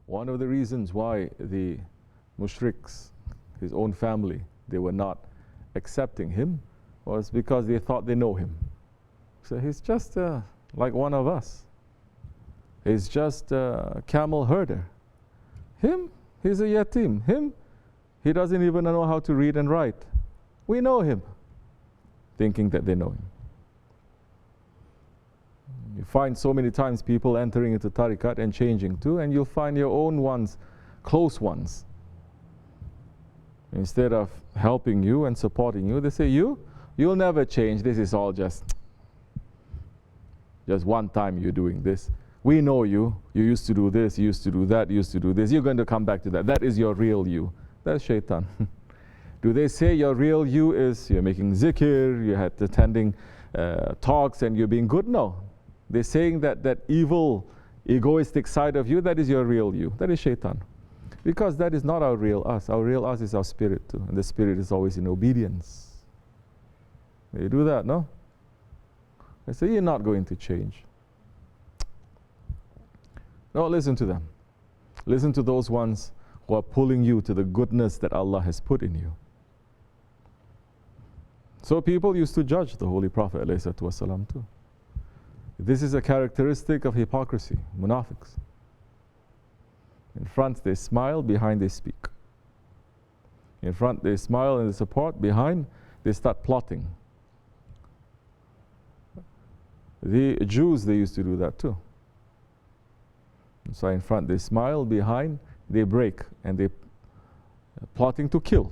One of the reasons why the mushriks, his own family, they were not accepting him was because they thought they know him. So he's just like one of us. He's just a camel herder. Him, he's a yatim. Him, he doesn't even know how to read and write. We know him, thinking that they know him. You find so many times people entering into tariqat and changing too, and you'll find your own ones, close ones. Instead of helping you and supporting you, they say, you'll never change. This is all just one time you're doing this. We know you. You used to do this, you used to do that, you used to do this. You're going to come back to that. That is your real you. That's shaitan. Do they say your real you is you're making zikr, you're attending talks and you're being good? No. They're saying that evil, egoistic side of you, that is your real you. That is shaitan. Because that is not our real us. Our real us is our spirit too. And the spirit is always in obedience. They do that, no? They say, you're not going to change. No, listen to them. Listen to those ones who are pulling you to the goodness that Allah has put in you. So people used to judge the Holy Prophet ﷺ too. This is a characteristic of hypocrisy, munafiqs. In front they smile, behind they speak. In front they smile and they support, behind they start plotting. The Jews, they used to do that too. So in front they smile, behind they break, and they plotting to kill.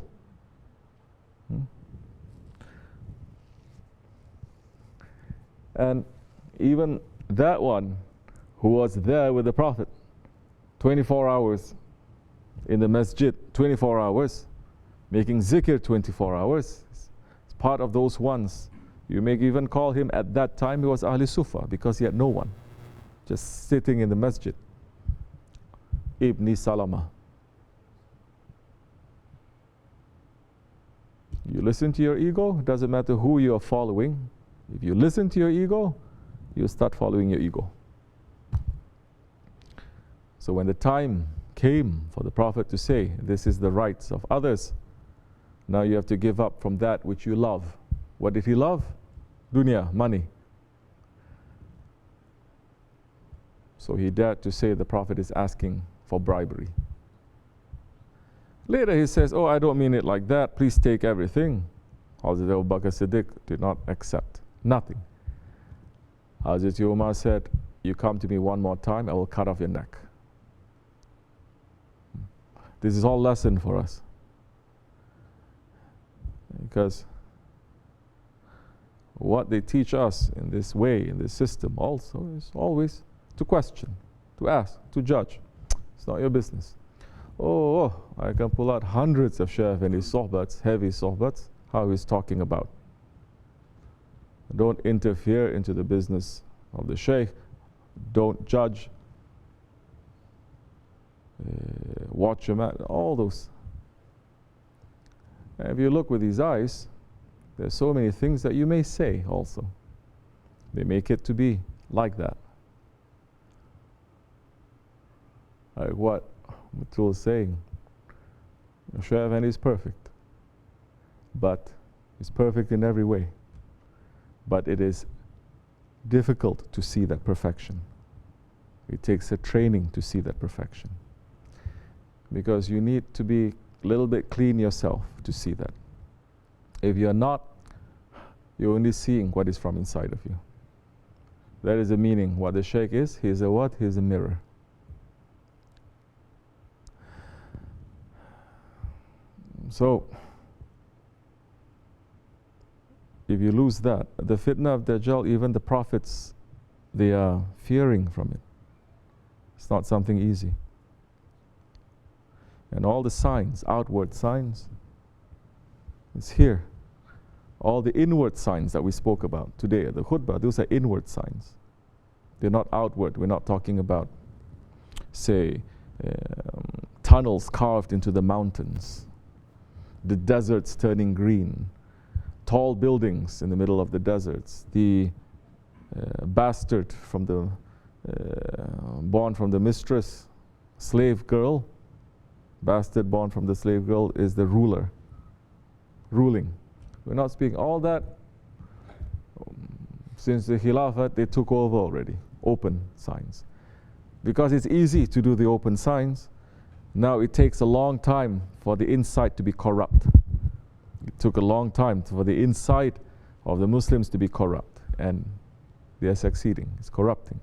And even that one who was there with the Prophet 24 hours in the masjid, 24 hours, making zikr 24 hours, it's part of those ones. You may even call him at that time, he was Ahli Sufa, because he had no one, just sitting in the masjid. Ibn Salama. You listen to your ego, doesn't matter who you are following. If you listen to your ego, you start following your ego. So when the time came for the Prophet to say, this is the rights of others, now you have to give up from that which you love. What did he love? Dunya, money. So he dared to say the Prophet is asking for bribery. Later he says, oh, I don't mean it like that, please take everything. Hazrat Abu Bakr Siddiq did not accept nothing. Hazrat Umar said, you come to me one more time, I will cut off your neck. This is all lesson for us. Because what they teach us in this way, in this system also, is always to question, to ask, to judge. It's not your business. Oh, I can pull out hundreds of Shaykh Efendi's sohbats, heavy sohbats, how he's talking about. Don't interfere into the business of the Shaykh. Don't judge. Watch your mouth, all those. And if you look with these eyes, there's so many things that you may say also. They make it to be like that. Like what Matul is saying. Shaykh Efendi is perfect. But he's perfect in every way. But it is difficult to see that perfection. It takes a training to see that perfection. Because you need to be a little bit clean yourself to see that. If you're not, you're only seeing what is from inside of you. That is the meaning. What the Shaykh is, he is a what? He is a mirror. So, if you lose that, the fitna of Dajjal, even the prophets, they are fearing from it. It's not something easy. And all the signs, outward signs, it's here. All the inward signs that we spoke about today, the khutbah, those are inward signs. They're not outward. We're not talking about, say, tunnels carved into the mountains, the deserts turning green, tall buildings in the middle of the deserts, the bastard from the born from the mistress slave girl, bastard born from the slave girl, is the ruler, ruling. We're not speaking all that. Since the Khilafat, they took over already, open signs. Because it's easy to do the open signs, now it takes a long time for the inside to be corrupt. It took a long time for the inside of the Muslims to be corrupt, and they are succeeding. It's corrupting.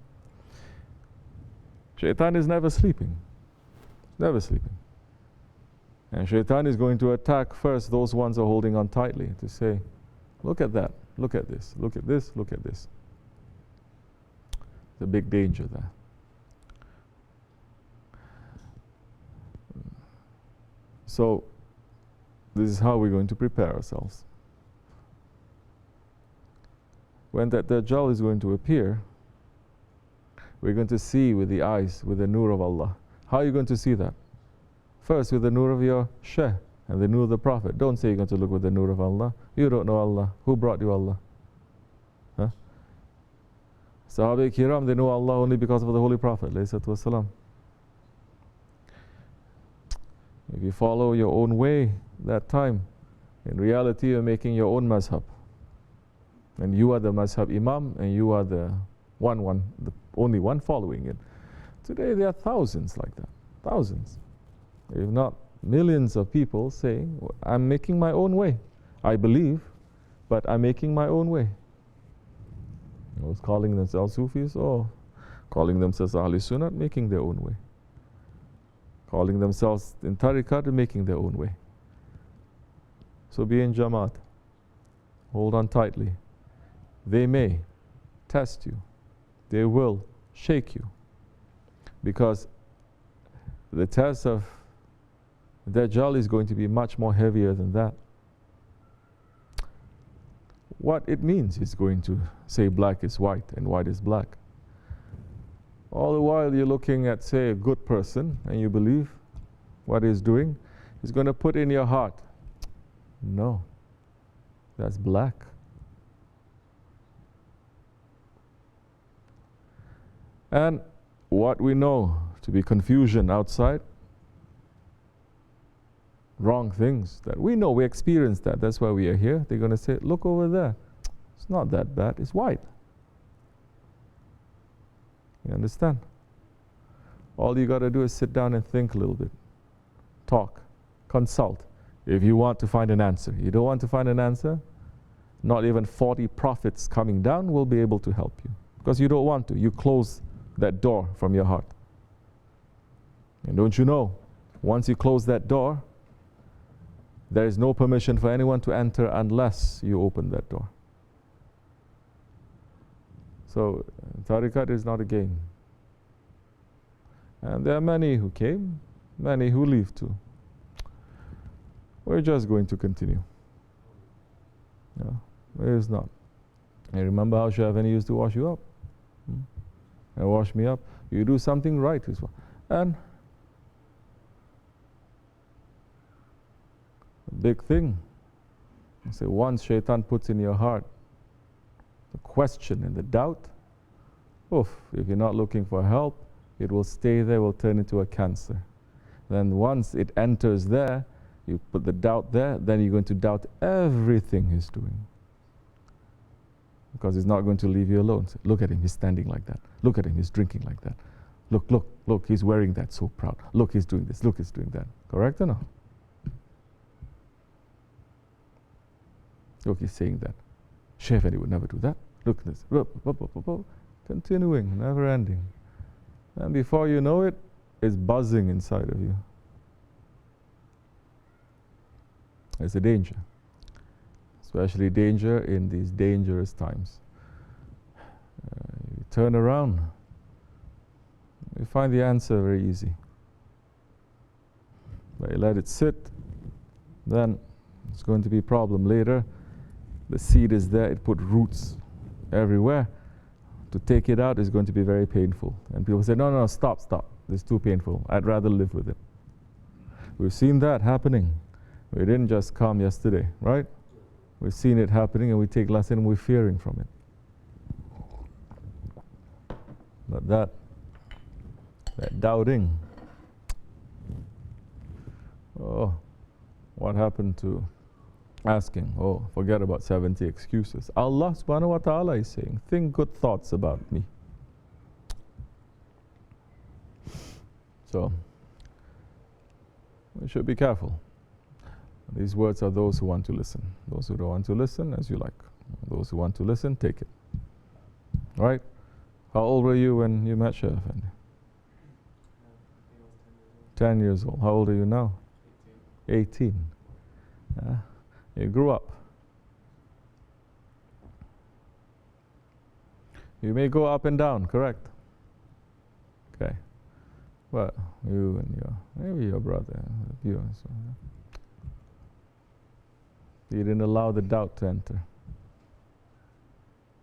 Shaitan is never sleeping. Never sleeping. And Shaitan is going to attack first those ones who are holding on tightly, to say, look at that, look at this, look at this, look at this. There's a big danger there. So, this is how we're going to prepare ourselves. When that Dajjal is going to appear, we're going to see with the eyes, with the nur of Allah. How are you going to see that? First, with the nur of your Shaykh and the nur of the Prophet. Don't say you're going to look with the nur of Allah. You don't know Allah. Who brought you Allah? Huh? Sahabi-Kiram, they know Allah only because of the Holy Prophet. ﷺ. If you follow your own way that time, in reality you're making your own mazhab. And you are the mazhab imam, and you are the only one following it. Today there are thousands like that. Thousands. If not millions of people saying, I'm making my own way. I believe, but I'm making my own way. Those calling themselves Sufis or calling themselves Ahl Sunnah, making their own way. Calling themselves in tariqat, making their own way. So be in Jamaat. Hold on tightly. They may test you. They will shake you. Because the test of Dajjal is going to be much more heavier than that. What it means is going to say black is white and white is black. All the while you're looking at, say, a good person, and you believe what he's doing, he's going to put in your heart, no, that's black. And what we know to be confusion outside, wrong things that we know, we experienced that, that's why we are here. They're going to say, look over there, it's not that bad, it's white. You understand? All you got to do is sit down and think a little bit. Talk. Consult. If you want to find an answer. You don't want to find an answer? Not even 40 prophets coming down will be able to help you. Because you don't want to. You close that door from your heart. And don't you know, once you close that door, there is no permission for anyone to enter unless you open that door. So, tariqat is not a game. And there are many who came, many who leave too. We're just going to continue. Yeah, it is not. I remember how Shaykh Efendi used to wash you up. And wash me up. You do something right. And a big thing. I say once shaitan puts in your heart the question and the doubt, if you're not looking for help, it will stay there, will turn into a cancer. Then once it enters there, you put the doubt there, then you're going to doubt everything he's doing. Because he's not going to leave you alone. Say, look at him, he's standing like that. Look at him, he's drinking like that. Look, he's wearing that so proud. Look, he's doing this, look, he's doing that. Correct or no? Look, he's saying that. Shaykh Efendi would never do that. Look at this. Continuing, never ending. And before you know it, it's buzzing inside of you. It's a danger. Especially danger in these dangerous times. You turn around, you find the answer very easy. But you let it sit, then it's going to be a problem later. The seed is there, it put roots everywhere. To take it out is going to be very painful. And people say, no, stop. It's too painful. I'd rather live with it. We've seen that happening. We didn't just come yesterday, right? We've seen it happening and we take lesson and we're fearing from it. But that doubting Oh, what happened to asking? Oh, forget about 70 excuses. Allah subhanahu wa ta'ala is saying, think good thoughts about me. So, we should be careful. These words are those who want to listen. Those who don't want to listen, as you like. Those who want to listen, take it. Right? How old were you when you met Shaykh Efendi? 10 years old. How old are you now? 18. You grew up. You may go up and down, correct? Okay. Well, you and maybe your brother, you and so. You didn't allow the doubt to enter.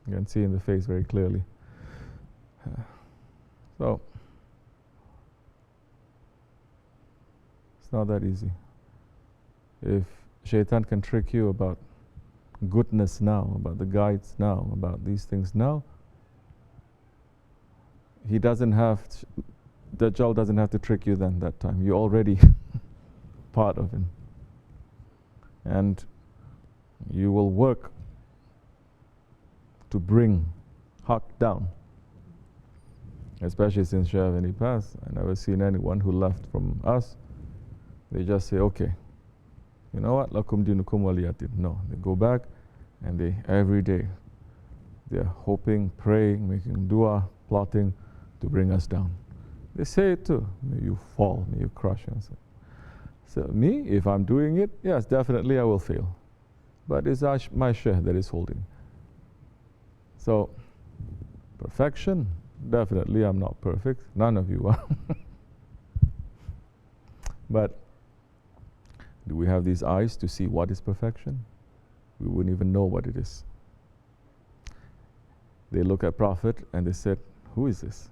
You can see in the face very clearly. So, it's not that easy. If Shaitan can trick you about goodness now, about the guides now, about these things now, he doesn't have, Dajjal doesn't have to trick you then that time. You're already part of him. And you will work to bring Haqq down. Especially since Shaykh Efendi passed, I never seen anyone who left from us. They just say, okay, you know what, lakum dinukum waliyadin. No, they go back and they every day they're hoping, praying, making dua, plotting to bring us down. They say it too. May you fall, may you crush. And so me, if I'm doing it, yes, definitely I will fail. But it's my Shaykh that is holding. So, perfection, definitely I'm not perfect. None of you are. But do we have these eyes to see what is perfection? We wouldn't even know what it is. They look at Prophet and they said, who is this?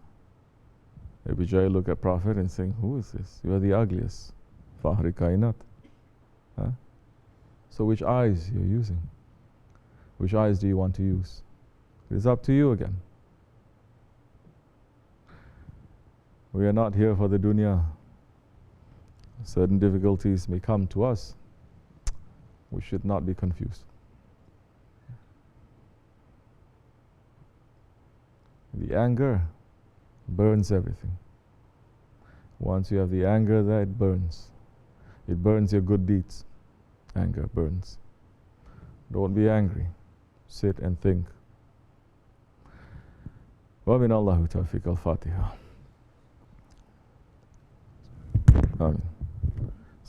Abu Jahl look at Prophet and saying, who is this? You are the ugliest. Fahri Kainat. Huh? So which eyes you're using? Which eyes do you want to use? It is up to you again. We are not here for the dunya. Certain difficulties may come to us. We should not be confused. The anger burns everything. Once you have the anger there, it burns. It burns your good deeds. Anger burns. Don't be angry. Sit and think. Wa min Allahu tawfiq al-Fatiha. Amen.